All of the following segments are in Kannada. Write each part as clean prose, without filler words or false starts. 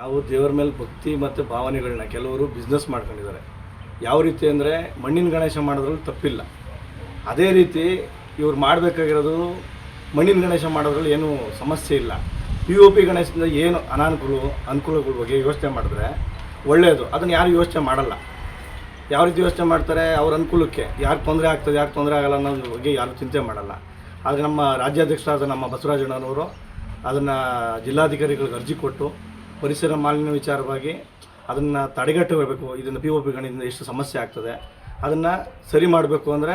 ನಾವು ದೇವರ ಮೇಲೆ ಭಕ್ತಿ ಮತ್ತು ಭಾವನೆಗಳನ್ನ ಕೆಲವರು ಬಿಸ್ನೆಸ್ ಮಾಡ್ಕೊಂಡಿದ್ದಾರೆ. ಯಾವ ರೀತಿ ಅಂದರೆ ಮಣ್ಣಿನ ಗಣೇಶ ಮಾಡೋದ್ರಲ್ಲಿ ತಪ್ಪಿಲ್ಲ. ಅದೇ ರೀತಿ ಇವ್ರು ಮಾಡಬೇಕಾಗಿರೋದು ಮಣ್ಣಿನ ಗಣೇಶ ಮಾಡೋದ್ರಲ್ಲಿ ಏನೂ ಸಮಸ್ಯೆ ಇಲ್ಲ. POP ಗಣೇಶದಿಂದ ಏನು ಅನುಕೂಲಗಳ ಬಗ್ಗೆ ಯೋಚನೆ ಮಾಡಿದ್ರೆ ಒಳ್ಳೆಯದು. ಅದನ್ನು ಯಾರು ಯೋಚನೆ ಮಾಡಲ್ಲ. ಯಾವ ರೀತಿ ಯೋಚನೆ ಮಾಡ್ತಾರೆ, ಅವ್ರ ಅನುಕೂಲಕ್ಕೆ ಯಾರು ತೊಂದರೆ ಆಗ್ತದೆ ಯಾರು ತೊಂದರೆ ಆಗಲ್ಲ ಅನ್ನೋದ್ರ ಬಗ್ಗೆ ಯಾರು ಚಿಂತೆ ಮಾಡಲ್ಲ. ಆದರೆ ನಮ್ಮ ರಾಜ್ಯಾಧ್ಯಕ್ಷರಾದ ನಮ್ಮ ಬಸವರಾಜಣ್ಣನವರು ಅದನ್ನು ಜಿಲ್ಲಾಧಿಕಾರಿಗಳಿಗೆ ಅರ್ಜಿ ಕೊಟ್ಟು ಪರಿಸರ ಮಾಲಿನ್ಯ ವಿಚಾರವಾಗಿ ಅದನ್ನು ತಡೆಗಟ್ಟಬೇಕು. ಇದನ್ನು POP ಗಣದಿಂದ ಎಷ್ಟು ಸಮಸ್ಯೆ ಆಗ್ತದೆ ಅದನ್ನು ಸರಿ ಮಾಡಬೇಕು ಅಂದರೆ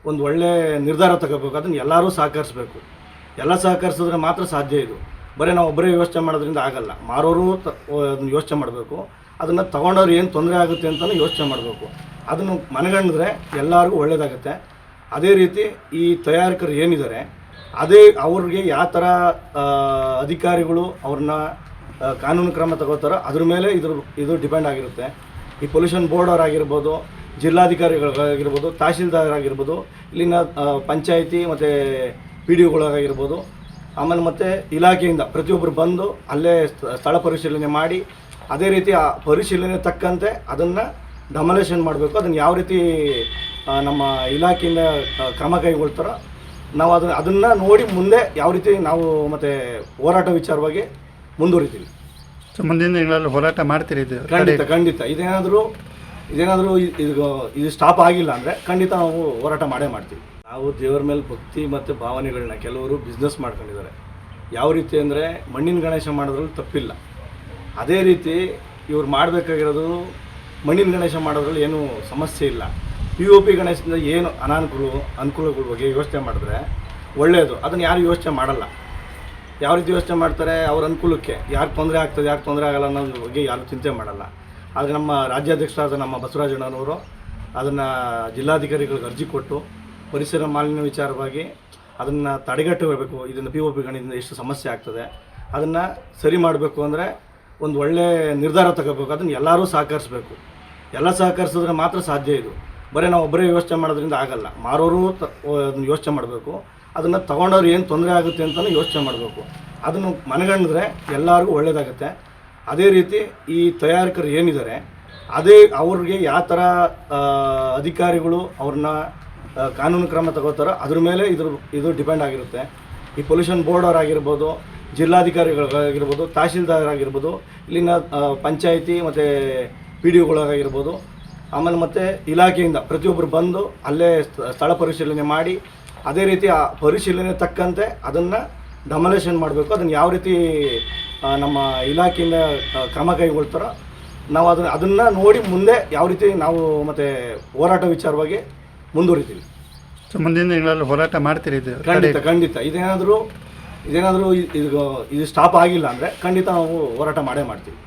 ಒಂದು ಒಳ್ಳೆಯ ನಿರ್ಧಾರ ತಗೋಬೇಕು. ಅದನ್ನು ಎಲ್ಲರೂ ಸಹಕರಿಸಬೇಕು. ಎಲ್ಲ ಸಹಕರಿಸಿದ್ರೆ ಮಾತ್ರ ಸಾಧ್ಯ. ಇದು ಬರೀ ನಾವು ಒಬ್ಬರೇ ಯೋಚನೆ ಮಾಡೋದ್ರಿಂದ ಆಗಲ್ಲ. ಮಾರೋರು ಅದನ್ನು ಯೋಚನೆ ಮಾಡಬೇಕು. ಅದನ್ನು ತೊಗೊಂಡವ್ರು ಏನು ತೊಂದರೆ ಆಗುತ್ತೆ ಅಂತಲೂ ಯೋಚನೆ ಮಾಡಬೇಕು. ಅದನ್ನು ಮನಗಂಡಿದ್ರೆ ಎಲ್ಲರಿಗೂ ಒಳ್ಳೆಯದಾಗುತ್ತೆ. ಅದೇ ರೀತಿ ಈ ತಯಾರಕರು ಏನಿದ್ದಾರೆ ಅದೇ ಅವ್ರಿಗೆ ಯಾವ ಥರ ಅಧಿಕಾರಿಗಳು ಅವ್ರನ್ನ ಕಾನೂನು ಕ್ರಮ ತಗೋತಾರೋ ಅದ್ರ ಮೇಲೆ ಇದು ಡಿಪೆಂಡ್ ಆಗಿರುತ್ತೆ. ಈ ಪೊಲ್ಯೂಷನ್ ಬೋರ್ಡ್ ಅವರಾಗಿರ್ಬೋದು, ಜಿಲ್ಲಾಧಿಕಾರಿಗಳಾಗಿರ್ಬೋದು, ತಹಶೀಲ್ದಾರ್ ಆಗಿರ್ಬೋದು, ಇಲ್ಲಿನ ಪಂಚಾಯಿತಿ ಮತ್ತು PDOಗಳಾಗಿರ್ಬೋದು, ಆಮೇಲೆ ಮತ್ತು ಇಲಾಖೆಯಿಂದ ಪ್ರತಿಯೊಬ್ಬರು ಬಂದು ಅಲ್ಲೇ ಸ್ಥಳ ಪರಿಶೀಲನೆ ಮಾಡಿ ಅದೇ ರೀತಿ ಆ ಪರಿಶೀಲನೆ ತಕ್ಕಂತೆ ಅದನ್ನು ಡಮಲೇಷನ್ ಮಾಡಬೇಕು. ಅದನ್ನು ಯಾವ ರೀತಿ ನಮ್ಮ ಇಲಾಖೆಯಿಂದ ಕ್ರಮ ಕೈಗೊಳ್ತಾರೋ ನಾವು ಅದನ್ನು ನೋಡಿ ಮುಂದೆ ಯಾವ ರೀತಿ ನಾವು ಮತ್ತು ಹೋರಾಟ ವಿಚಾರವಾಗಿ ಮುಂದುವರಿತೀವಿ. ಸೊ ಮುಂದಿನ ದಿನಗಳಲ್ಲಿ ಹೋರಾಟ ಮಾಡ್ತೀರಿ? ಖಂಡಿತ ಇದೇನಾದರೂ ಇದು ಸ್ಟಾಪ್ ಆಗಿಲ್ಲ ಅಂದರೆ ಖಂಡಿತ ನಾವು ಹೋರಾಟ ಮಾಡೇ ಮಾಡ್ತೀವಿ. ನಾವು ದೇವರ ಮೇಲೆ ಭಕ್ತಿ ಮತ್ತು ಭಾವನೆಗಳನ್ನ ಕೆಲವರು ಬಿಸ್ನೆಸ್ ಮಾಡ್ಕೊಂಡಿದ್ದಾರೆ. ಯಾವ ರೀತಿ ಅಂದರೆ ಮಣ್ಣಿನ ಗಣೇಶ ಮಾಡೋದ್ರಲ್ಲಿ ತಪ್ಪಿಲ್ಲ. ಅದೇ ರೀತಿ ಇವ್ರು ಮಾಡಬೇಕಾಗಿರೋದು ಮಣ್ಣಿನ ಗಣೇಶ ಮಾಡೋದ್ರಲ್ಲಿ ಏನೂ ಸಮಸ್ಯೆ ಇಲ್ಲ. POP ಗಣೇಶದಿಂದ ಏನು ಅನುಕೂಲಗಳ ಬಗ್ಗೆ ಯೋಚನೆ ಮಾಡಿದ್ರೆ ಒಳ್ಳೆಯದು. ಅದನ್ನು ಯಾರು ಯೋಚನೆ ಮಾಡಲ್ಲ. ಯಾವ ರೀತಿ ಯೋಚನೆ ಮಾಡ್ತಾರೆ, ಅವ್ರ ಅನುಕೂಲಕ್ಕೆ ಯಾರು ತೊಂದರೆ ಆಗ್ತದೆ ಯಾರು ತೊಂದರೆ ಆಗಲ್ಲ ಅನ್ನೋದ್ರ ಬಗ್ಗೆ ಯಾರು ಚಿಂತೆ ಮಾಡಲ್ಲ. ಆದರೆ ನಮ್ಮ ರಾಜ್ಯಾಧ್ಯಕ್ಷರಾದ ನಮ್ಮ ಬಸವರಾಜಣ್ಣನವರು ಅದನ್ನು ಜಿಲ್ಲಾಧಿಕಾರಿಗಳಿಗೆ ಅರ್ಜಿ ಕೊಟ್ಟು ಪರಿಸರ ಮಾಲಿನ್ಯ ವಿಚಾರವಾಗಿ ಅದನ್ನು ತಡೆಗಟ್ಟಬೇಕು. ಇದನ್ನು POP ಗಣದಿಂದ ಎಷ್ಟು ಸಮಸ್ಯೆ ಆಗ್ತದೆ ಅದನ್ನು ಸರಿ ಮಾಡಬೇಕು ಅಂದರೆ ಒಂದು ಒಳ್ಳೆಯ ನಿರ್ಧಾರ ತಗೋಬೇಕು. ಅದನ್ನು ಎಲ್ಲರೂ ಸಹಕರಿಸಬೇಕು. ಎಲ್ಲ ಸಹಕರಿಸಿದ್ರೆ ಮಾತ್ರ ಸಾಧ್ಯ. ಇದು ಬರೀ ನಾವು ಒಬ್ಬರೇ ಯೋಚನೆ ಮಾಡೋದ್ರಿಂದ ಆಗಲ್ಲ. ಮಾರೋರು ಅದನ್ನು ಯೋಚನೆ ಮಾಡಬೇಕು. ಅದನ್ನು ತೊಗೊಂಡವ್ರು ಏನು ತೊಂದರೆ ಆಗುತ್ತೆ ಅಂತಲೂ ಯೋಚನೆ ಮಾಡಬೇಕು. ಅದನ್ನು ಮನಗಂಡಿದ್ರೆ ಎಲ್ಲರಿಗೂ ಒಳ್ಳೆಯದಾಗುತ್ತೆ. ಅದೇ ರೀತಿ ಈ ತಯಾರಕರು ಏನಿದ್ದಾರೆ ಅದೇ ಅವ್ರಿಗೆ ಯಾವ ಥರ ಅಧಿಕಾರಿಗಳು ಅವ್ರನ್ನ ಕಾನೂನು ಕ್ರಮ ತಗೋತಾರೋ ಅದ್ರ ಮೇಲೆ ಇದು ಡಿಪೆಂಡ್ ಆಗಿರುತ್ತೆ. ಈ ಪೊಲ್ಯೂಷನ್ ಬೋರ್ಡ್ ಅವರಾಗಿರ್ಬೋದು, ಜಿಲ್ಲಾಧಿಕಾರಿಗಳಾಗಿರ್ಬೋದು, ತಹಶೀಲ್ದಾರ್ ಆಗಿರ್ಬೋದು, ಇಲ್ಲಿನ ಪಂಚಾಯಿತಿ ಮತ್ತು PDOಗಳಾಗಿರ್ಬೋದು, ಆಮೇಲೆ ಮತ್ತು ಇಲಾಖೆಯಿಂದ ಪ್ರತಿಯೊಬ್ಬರು ಬಂದು ಅಲ್ಲೇ ಸ್ಥಳ ಪರಿಶೀಲನೆ ಮಾಡಿ ಅದೇ ರೀತಿ ಆ ಪರಿಶೀಲನೆ ತಕ್ಕಂತೆ ಅದನ್ನು ಡಮಲೇಷನ್ ಮಾಡಬೇಕು. ಅದನ್ನು ಯಾವ ರೀತಿ ನಮ್ಮ ಇಲಾಖೆಯಿಂದ ಕ್ರಮ ಕೈಗೊಳ್ತಾರೋ ನಾವು ಅದನ್ನು ನೋಡಿ ಮುಂದೆ ಯಾವ ರೀತಿ ನಾವು ಮತ್ತು ಹೋರಾಟ ವಿಚಾರವಾಗಿ ಮುಂದುವರಿತೀವಿ. ಸೊ ಮುಂದಿನ ದಿನಗಳಲ್ಲಿ ಹೋರಾಟ ಮಾಡ್ತೀರಿ? ಖಂಡಿತ ಇದೇನಾದರೂ ಇದು ಸ್ಟಾಪ್ ಆಗಿಲ್ಲ ಅಂದರೆ ಖಂಡಿತ ನಾವು ಹೋರಾಟ ಮಾಡೇ ಮಾಡ್ತೀವಿ.